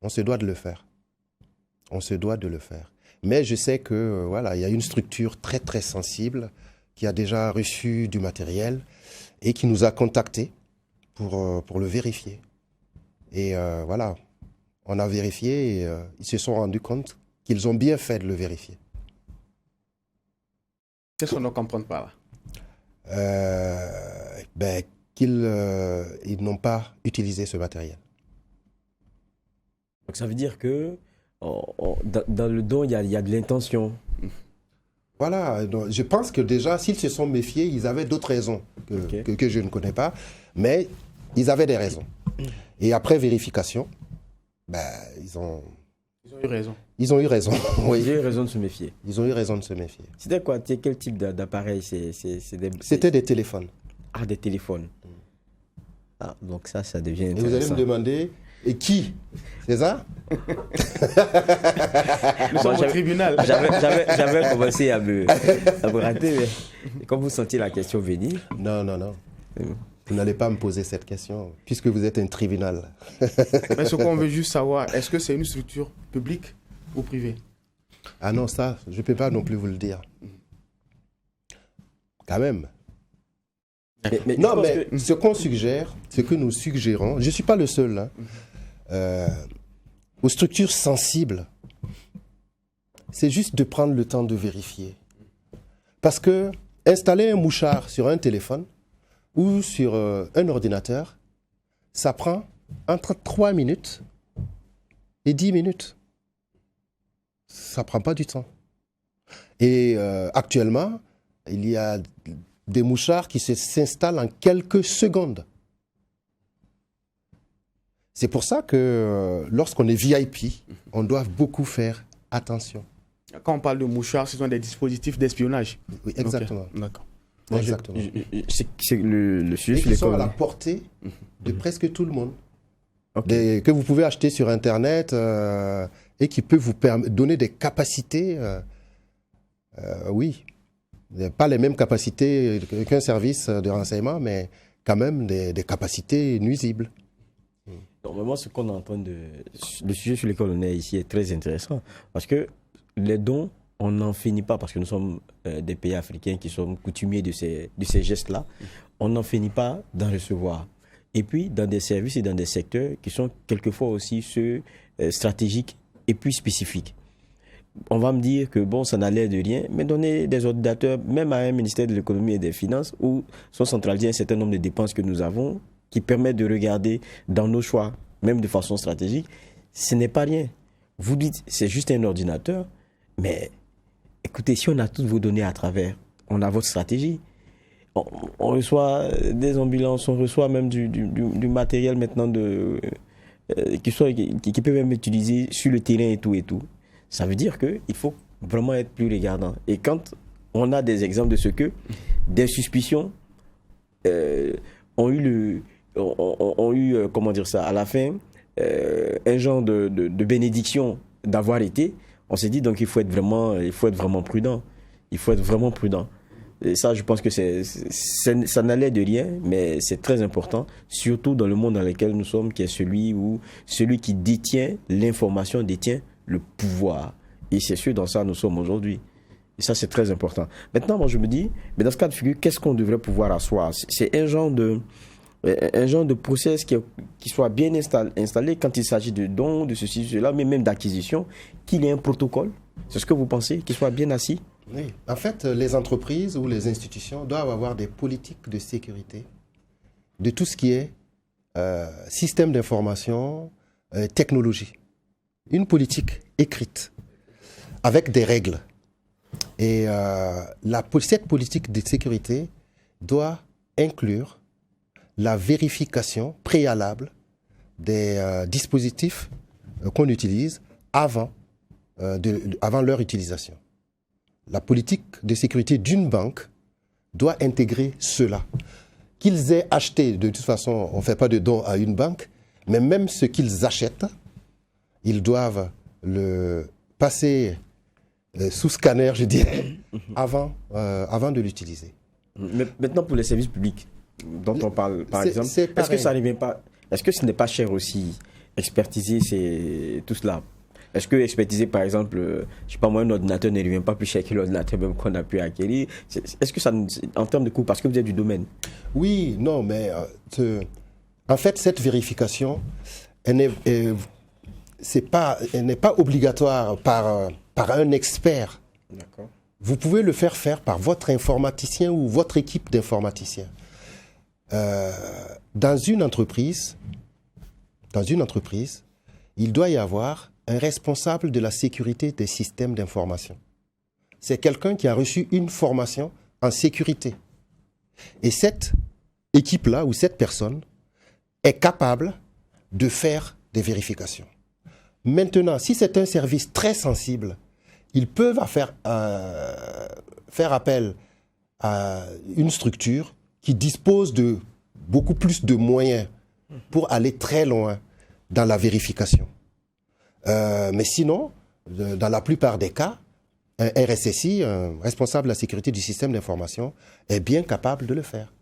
on se doit de le faire. On se doit de le faire. Mais je sais que voilà, il y a une structure très très sensible qui a déjà reçu du matériel et qui nous a contactés pour le vérifier. Et voilà, on a vérifié et ils se sont rendus compte qu'ils ont bien fait de le vérifier.
Qu'est-ce qu'on doit comprendre par
là? Qu'ils n'ont pas utilisé ce matériel.
Donc ça veut dire que dans le don, il y a de l'intention.
Voilà, donc, je pense que déjà, s'ils se sont méfiés, ils avaient d'autres raisons que je ne connais pas, mais ils avaient des raisons. Et après vérification, ils ont eu raison. Ils ont eu raison.
Oui. Ils ont eu raison de se méfier.
Ils ont eu raison de se méfier.
C'était quoi? Quel type d'appareil?
C'était des téléphones.
Ah, des téléphones. Ah, donc ça devient intéressant.
Et vous allez me demander, et qui? C'est ça?
Nous sommes au tribunal.
J'avais commencé à me rater, mais quand vous sentiez la question venir...
Non. Vous n'allez pas me poser cette question, puisque vous êtes un tribunal.
Mais ce qu'on veut juste savoir, est-ce que c'est une structure publique ou privée?
Ah non, ça, je ne peux pas non plus vous le dire. Quand même. Mais ce qu'on suggère, ce que nous suggérons, je ne suis pas le seul, aux structures sensibles, c'est juste de prendre le temps de vérifier. Parce que installer un mouchard sur un téléphone ou sur un ordinateur, ça prend entre 3 minutes et 10 minutes. Ça ne prend pas du temps. Et actuellement, il y a des mouchards qui s'installent en quelques secondes. C'est pour ça que lorsqu'on est VIP, on doit beaucoup faire attention.
Quand on parle de mouchards, ce sont des dispositifs d'espionnage.
Oui, exactement.
Okay. D'accord.
Exactement.
C'est le sujet
qui sont à la portée de presque tout le monde. Que vous pouvez acheter sur Internet et qui peut vous donner des capacités, oui, pas les mêmes capacités qu'un service de renseignement, mais quand même des capacités nuisibles.
Normalement, ce qu'on est en train le sujet sur lequel on est ici est très intéressant parce que les dons, on n'en finit pas parce que nous sommes des pays africains qui sont coutumiers de ces gestes-là. On n'en finit pas d'en recevoir. Et puis, dans des services et dans des secteurs qui sont quelquefois aussi ceux stratégiques et puis spécifiques. On va me dire que bon, ça n'a l'air de rien, mais donner des ordinateurs, même à un ministère de l'économie et des finances, où sont centralisés un certain nombre de dépenses que nous avons, qui permettent de regarder dans nos choix, même de façon stratégique, ce n'est pas rien. Vous dites, c'est juste un ordinateur, mais écoutez, si on a toutes vos données à travers, on a votre stratégie. On reçoit des ambulances, on reçoit même du matériel maintenant qui peut même être utilisé sur le terrain et tout et tout. Ça veut dire qu'il faut vraiment être plus regardant. Et quand on a des exemples de ce que des suspicions ont eu comment dire ça, à la fin, un genre de bénédiction d'avoir été, on s'est dit donc il faut être vraiment prudent. Il faut être vraiment prudent. Et ça, je pense que ça n'allait de rien, mais c'est très important, surtout dans le monde dans lequel nous sommes, qui est celui qui détient l'information, détient le pouvoir. Et c'est sûr, dans ça, nous sommes aujourd'hui. Et ça, c'est très important. Maintenant, moi, je me dis, mais dans ce cas de figure, qu'est-ce qu'on devrait pouvoir asseoir? C'est un genre de process qui soit bien installé quand il s'agit de dons, de ceci, de cela, mais même d'acquisition, qu'il y ait un protocole. C'est ce que vous pensez, qu'il soit bien assis?
Oui. En fait, les entreprises ou les institutions doivent avoir des politiques de sécurité de tout ce qui est système d'information, technologie. Une politique écrite avec des règles. Et cette politique de sécurité doit inclure la vérification préalable des dispositifs qu'on utilise avant leur utilisation. La politique de sécurité d'une banque doit intégrer cela. Qu'ils aient acheté, de toute façon, on ne fait pas de don à une banque, mais même ce qu'ils achètent, ils doivent le passer sous scanner, je dirais, avant de l'utiliser.
Mais maintenant, pour les services publics dont on parle, par exemple, est-ce que ça ne revient pas, est-ce que ce n'est pas cher aussi, expertiser tout cela? Est-ce que expertiser, par exemple, je ne sais pas moi, un ordinateur ne revient pas plus cher que l'ordinateur même qu'on a pu acquérir? Est-ce que ça, en termes de coût, parce que vous êtes du domaine?
Oui, non, mais en fait, cette vérification, elle n'est pas obligatoire par un expert.
D'accord.
Vous pouvez le faire par votre informaticien ou votre équipe d'informaticiens. Dans une entreprise, il doit y avoir un responsable de la sécurité des systèmes d'information. C'est quelqu'un qui a reçu une formation en sécurité. Et cette équipe-là ou cette personne est capable de faire des vérifications. Maintenant, si c'est un service très sensible, ils peuvent faire appel à une structure qui dispose de beaucoup plus de moyens pour aller très loin dans la vérification. Mais sinon, dans la plupart des cas, un RSSI, un responsable de la sécurité du système d'information, est bien capable de le faire.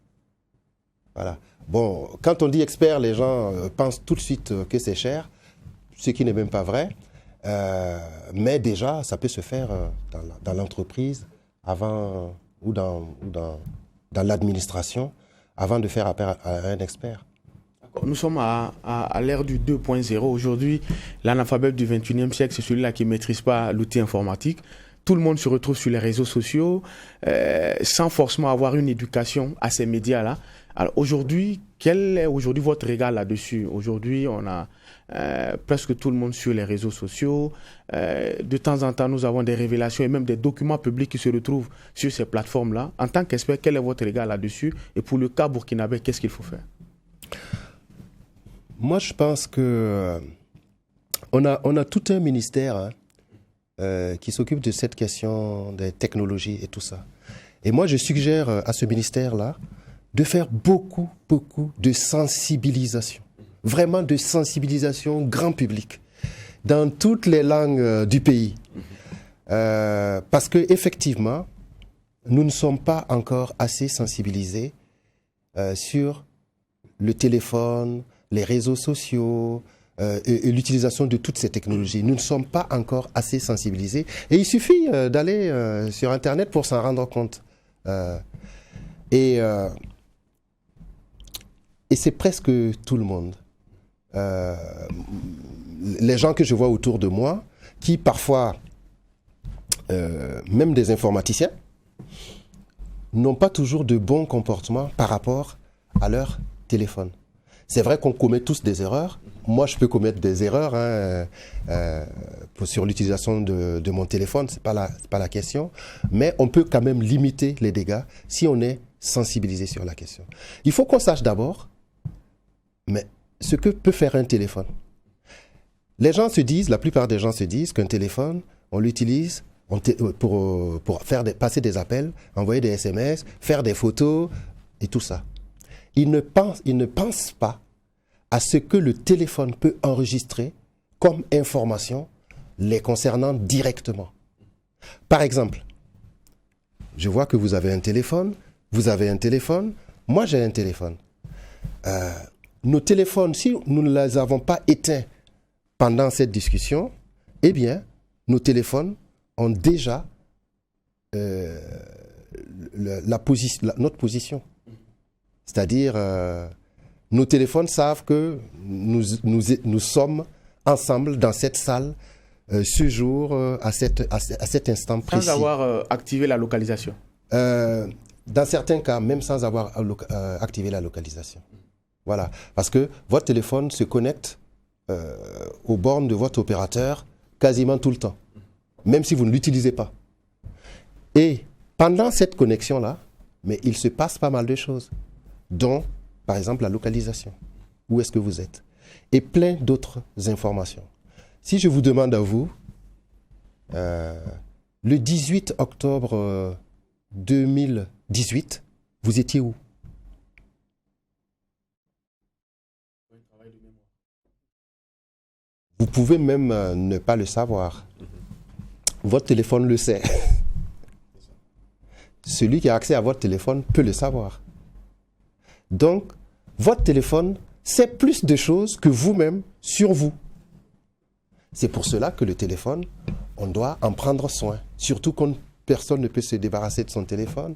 Voilà. Bon, quand on dit expert, les gens pensent tout de suite que c'est cher, ce qui n'est même pas vrai. Mais déjà, ça peut se faire dans l'entreprise avant ou dans l'administration avant de faire appel à un expert.
Nous sommes à l'ère du 2.0. Aujourd'hui, l'analphabète du 21e siècle, c'est celui-là qui ne maîtrise pas l'outil informatique. Tout le monde se retrouve sur les réseaux sociaux sans forcément avoir une éducation à ces médias-là. Alors aujourd'hui, quel est votre regard là-dessus? Aujourd'hui, on a presque tout le monde sur les réseaux sociaux. De temps en temps, nous avons des révélations et même des documents publics qui se retrouvent sur ces plateformes-là. En tant qu'expert, quel est votre regard là-dessus? Et pour le cas burkinabé, qu'est-ce qu'il faut faire?
Moi, je pense que on a tout un ministère qui s'occupe de cette question des technologies et tout ça. Et moi, je suggère à ce ministère-là de faire beaucoup de sensibilisation. Vraiment de sensibilisation grand public dans toutes les langues du pays. Parce qu'effectivement, nous ne sommes pas encore assez sensibilisés sur le téléphone, les réseaux sociaux et l'utilisation de toutes ces technologies. Nous ne sommes pas encore assez sensibilisés. Et il suffit d'aller sur Internet pour s'en rendre compte. Et c'est presque tout le monde. Les gens que je vois autour de moi, qui parfois, même des informaticiens, n'ont pas toujours de bons comportements par rapport à leur téléphone. C'est vrai qu'on commet tous des erreurs. Moi, je peux commettre des erreurs sur l'utilisation de mon téléphone, c'est pas la question. Mais on peut quand même limiter les dégâts si on est sensibilisé sur la question. Il faut qu'on sache d'abord, mais ce que peut faire un téléphone. Les gens se disent, la plupart des gens se disent qu'un téléphone, on l'utilise pour passer des appels, envoyer des SMS, faire des photos et tout ça. Ils ne pensent pas à ce que le téléphone peut enregistrer comme information les concernant directement. Par exemple, je vois que vous avez un téléphone, moi j'ai un téléphone. Nos téléphones, si nous ne les avons pas éteints pendant cette discussion, eh bien, nos téléphones ont déjà notre position. C'est-à-dire, nos téléphones savent que nous sommes ensemble dans cette salle ce jour, à cet instant précis.
Sans avoir activé la localisation.
Dans certains cas, même sans avoir activé la localisation. Voilà. Parce que votre téléphone se connecte aux bornes de votre opérateur quasiment tout le temps, même si vous ne l'utilisez pas. Et pendant cette connexion-là, mais il se passe pas mal de choses, dont, par exemple, la localisation. Où est-ce que vous êtes? Et plein d'autres informations. Si je vous demande à vous, le 18 octobre 2018, vous étiez où? Vous pouvez même ne pas le savoir. Votre téléphone le sait. Celui qui a accès à votre téléphone peut le savoir. Donc, votre téléphone sait plus de choses que vous-même sur vous. C'est pour cela que le téléphone, on doit en prendre soin. Surtout quand personne ne peut se débarrasser de son téléphone.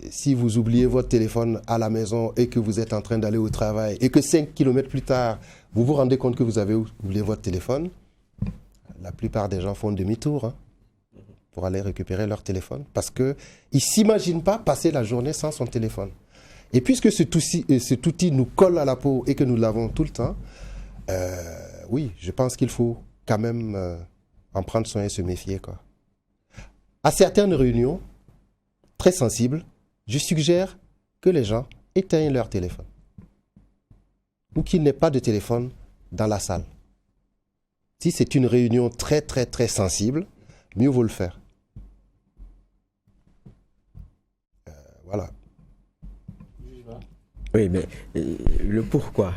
Si vous oubliez votre téléphone à la maison et que vous êtes en train d'aller au travail et que 5 km plus tard, vous vous rendez compte que vous avez oublié votre téléphone, la plupart des gens font demi-tour pour aller récupérer leur téléphone parce qu'ils ne s'imaginent pas passer la journée sans son téléphone. Et puisque cet outil nous colle à la peau et que nous l'avons tout le temps, oui, je pense qu'il faut quand même en prendre soin et se méfier, quoi. À certaines réunions très sensibles, je suggère que les gens éteignent leur téléphone ou qu'il n'y ait pas de téléphone dans la salle. Si c'est une réunion très, très, très sensible, mieux vaut le faire. Voilà.
Oui, mais le pourquoi?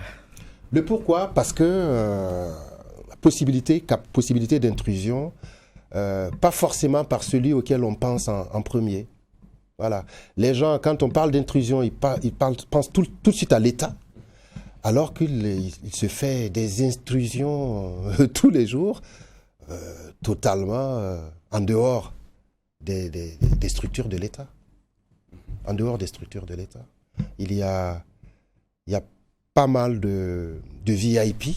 Le pourquoi, parce que possibilité d'intrusion, pas forcément par celui auquel on pense en premier. Voilà. Les gens, quand on parle d'intrusion, ils pensent tout de suite à l'État, alors qu'il se fait des intrusions tous les jours, totalement en dehors des structures de l'État. En dehors des structures de l'État. Il y a pas mal de VIP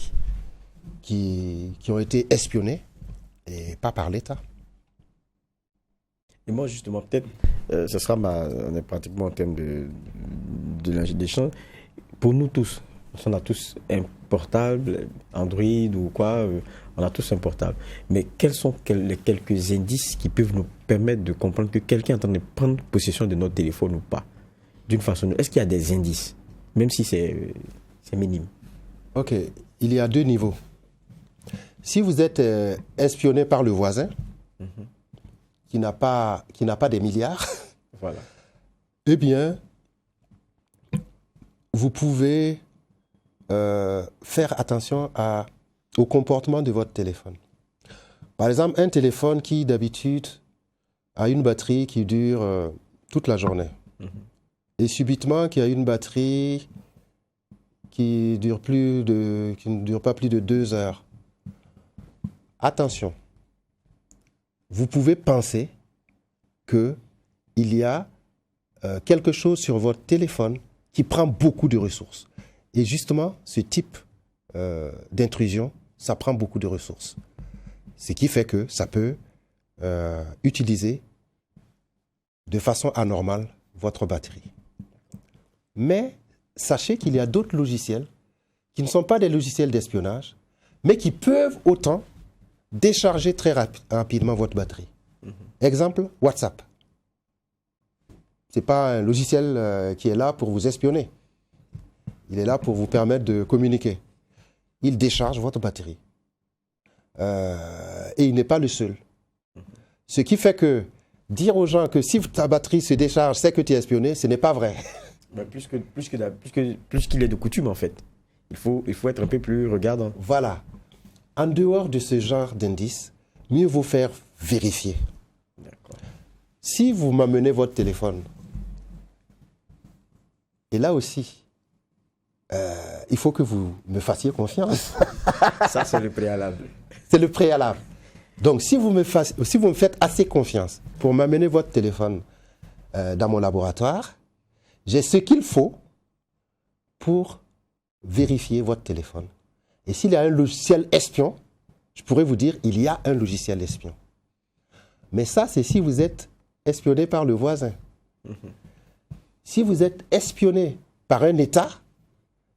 qui ont été espionnés, et pas par l'État.
Et moi, justement, peut-être, ce sera on est pratiquement en termes de l'échange. Pour nous tous, on a tous un portable, Android ou quoi, on a tous un portable. Mais quels sont les quelques indices qui peuvent nous permettre de comprendre que quelqu'un est en train de prendre possession de notre téléphone ou pas? D'une façon, est-ce qu'il y a des indices, même si c'est minime?
Ok, il y a deux niveaux. Si vous êtes espionné par le voisin, qui n'a pas des milliards,
voilà.
Eh bien, vous pouvez faire attention au comportement de votre téléphone. Par exemple, un téléphone qui d'habitude a une batterie qui dure toute la journée. Et subitement, qui a une batterie qui ne dure pas plus de 2 heures. Attention, vous pouvez penser qu'il y a quelque chose sur votre téléphone qui prend beaucoup de ressources. Et justement, ce type d'intrusion, ça prend beaucoup de ressources. Ce qui fait que ça peut utiliser de façon anormale votre batterie. Mais sachez qu'il y a d'autres logiciels qui ne sont pas des logiciels d'espionnage, mais qui peuvent autant décharger très rapidement votre batterie. Exemple, WhatsApp. Ce n'est pas un logiciel qui est là pour vous espionner. Il est là pour vous permettre de communiquer. Il décharge votre batterie. Et il n'est pas le seul. Ce qui fait que dire aux gens que si ta batterie se décharge, c'est que tu es espionné, ce n'est pas vrai.
Mais plus qu'il est de coutume, en fait. Il faut être un peu plus regardant.
Voilà. En dehors de ce genre d'indices, mieux vaut faire vérifier.
D'accord.
Si vous m'amenez votre téléphone, et là aussi, il faut que vous me fassiez confiance.
Ça, c'est le préalable.
C'est le préalable. Donc, si vous me faites assez confiance pour m'amener votre téléphone dans mon laboratoire, j'ai ce qu'il faut pour vérifier votre téléphone. Et s'il y a un logiciel espion, je pourrais vous dire il y a un logiciel espion. Mais ça, c'est si vous êtes espionné par le voisin. Si vous êtes espionné par un État,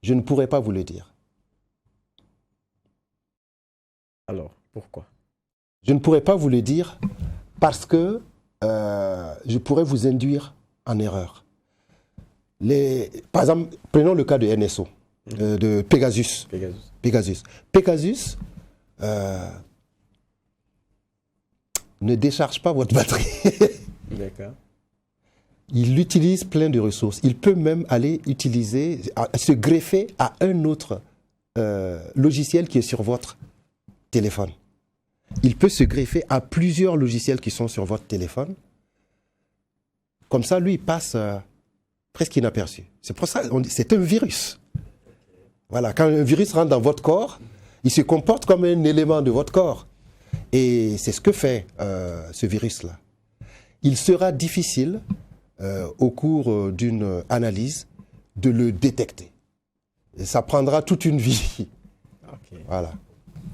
je ne pourrais pas vous le dire.
Alors, pourquoi?
Je ne pourrais pas vous le dire parce que je pourrais vous induire en erreur. Par exemple, prenons le cas de NSO, de Pegasus. Pegasus. ne décharge pas votre batterie.
D'accord.
Il utilise plein de ressources. Il peut même aller se greffer à un autre logiciel qui est sur votre téléphone. Il peut se greffer à plusieurs logiciels qui sont sur votre téléphone. Comme ça, lui, il passe presque inaperçu. C'est pour ça c'est un virus. Voilà, quand un virus rentre dans votre corps, il se comporte comme un élément de votre corps. Et c'est ce que fait ce virus-là. Il sera difficile, au cours d'une analyse, de le détecter. Et ça prendra toute une vie.
Okay.
Voilà.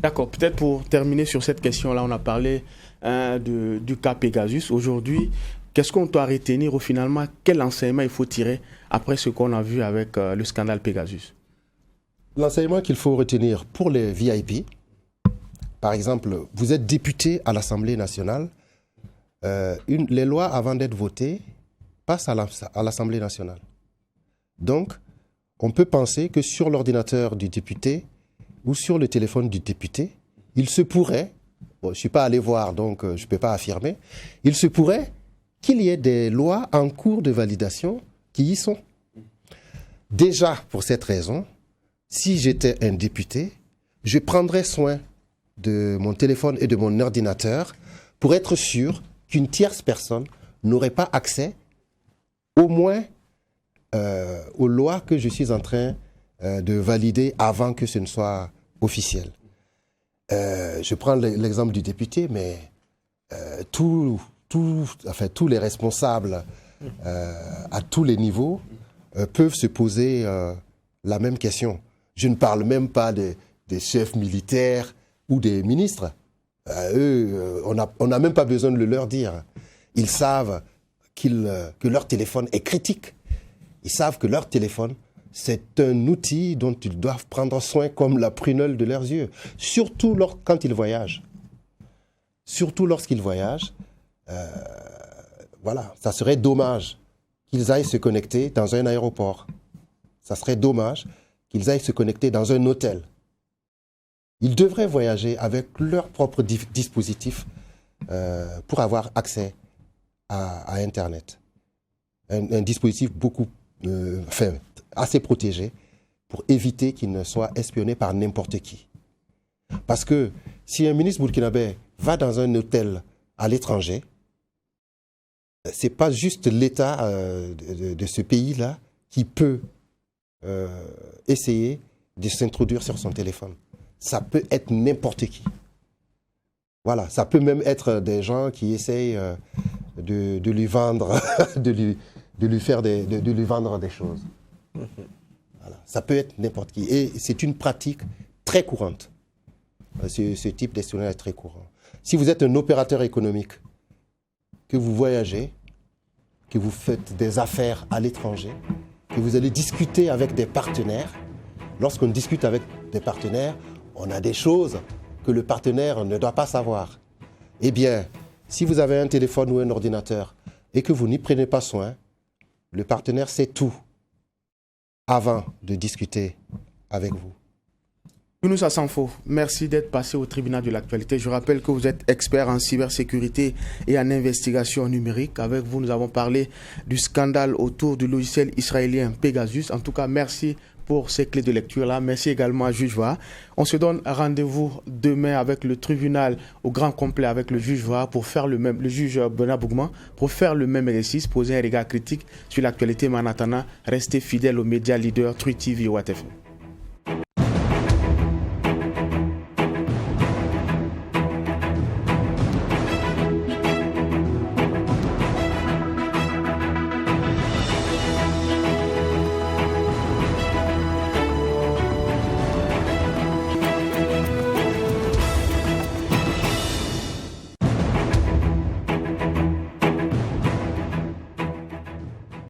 D'accord, peut-être pour terminer sur cette question-là, on a parlé du cas Pegasus. Aujourd'hui, qu'est-ce qu'on doit retenir finalement? Quel enseignement il faut tirer après ce qu'on a vu avec le scandale Pegasus?
L'enseignement qu'il faut retenir pour les VIP, par exemple, vous êtes député à l'Assemblée nationale, les lois avant d'être votées passent à l'Assemblée nationale. Donc, on peut penser que sur l'ordinateur du député ou sur le téléphone du député, il se pourrait, bon, je ne suis pas allé voir donc je ne peux pas affirmer, il se pourrait qu'il y ait des lois en cours de validation qui y sont. Déjà, pour cette raison, si j'étais un député, je prendrais soin de mon téléphone et de mon ordinateur pour être sûr qu'une tierce personne n'aurait pas accès au moins aux lois que je suis en train de valider avant que ce ne soit officiel. Je prends l'exemple du député, mais tous les responsables à tous les niveaux peuvent se poser la même question. Je ne parle même pas des chefs militaires ou des ministres. Eux, on n'a même pas besoin de le leur dire. Ils savent que leur téléphone est critique. Ils savent que leur téléphone, c'est un outil dont ils doivent prendre soin comme la prunelle de leurs yeux. Surtout quand ils voyagent. Surtout lorsqu'ils voyagent. Voilà, ça serait dommage qu'ils aillent se connecter dans un aéroport. Ça serait dommage qu'ils aillent se connecter dans un hôtel. Ils devraient voyager avec leur propre dispositif pour avoir accès à Internet. Un dispositif assez protégé pour éviter qu'il ne soit espionné par n'importe qui. Parce que si un ministre burkinabé va dans un hôtel à l'étranger, ce n'est pas juste l'État de ce pays-là qui peut essayer de s'introduire sur son téléphone. Ça peut être n'importe qui. Voilà, ça peut même être des gens qui essayent de lui vendre, de lui vendre des choses. Voilà, ça peut être n'importe qui. Et c'est une pratique très courante. Ce type d'espionnage est très courant. Si vous êtes un opérateur économique, que vous voyagez, que vous faites des affaires à l'étranger, que vous allez discuter avec des partenaires, lorsqu'on discute avec des partenaires, on a des choses que le partenaire ne doit pas savoir. Eh bien, si vous avez un téléphone ou un ordinateur et que vous n'y prenez pas soin, le partenaire sait tout avant de discuter avec vous.
Younous Assanfo, merci d'être passé au tribunal de l'actualité. Je rappelle que vous êtes expert en cybersécurité et en investigation numérique. Avec vous, nous avons parlé du scandale autour du logiciel israélien Pegasus. En tout cas, merci pour ces clés de lecture-là. Merci également à Juge Voa. On se donne rendez-vous demain avec le tribunal au grand complet avec le juge Voa pour faire le juge Bernard Bougman, pour faire le même exercice, poser un regard critique sur l'actualité. Mais en attendant, restez fidèles aux médias leaders, Truth TV et WATF.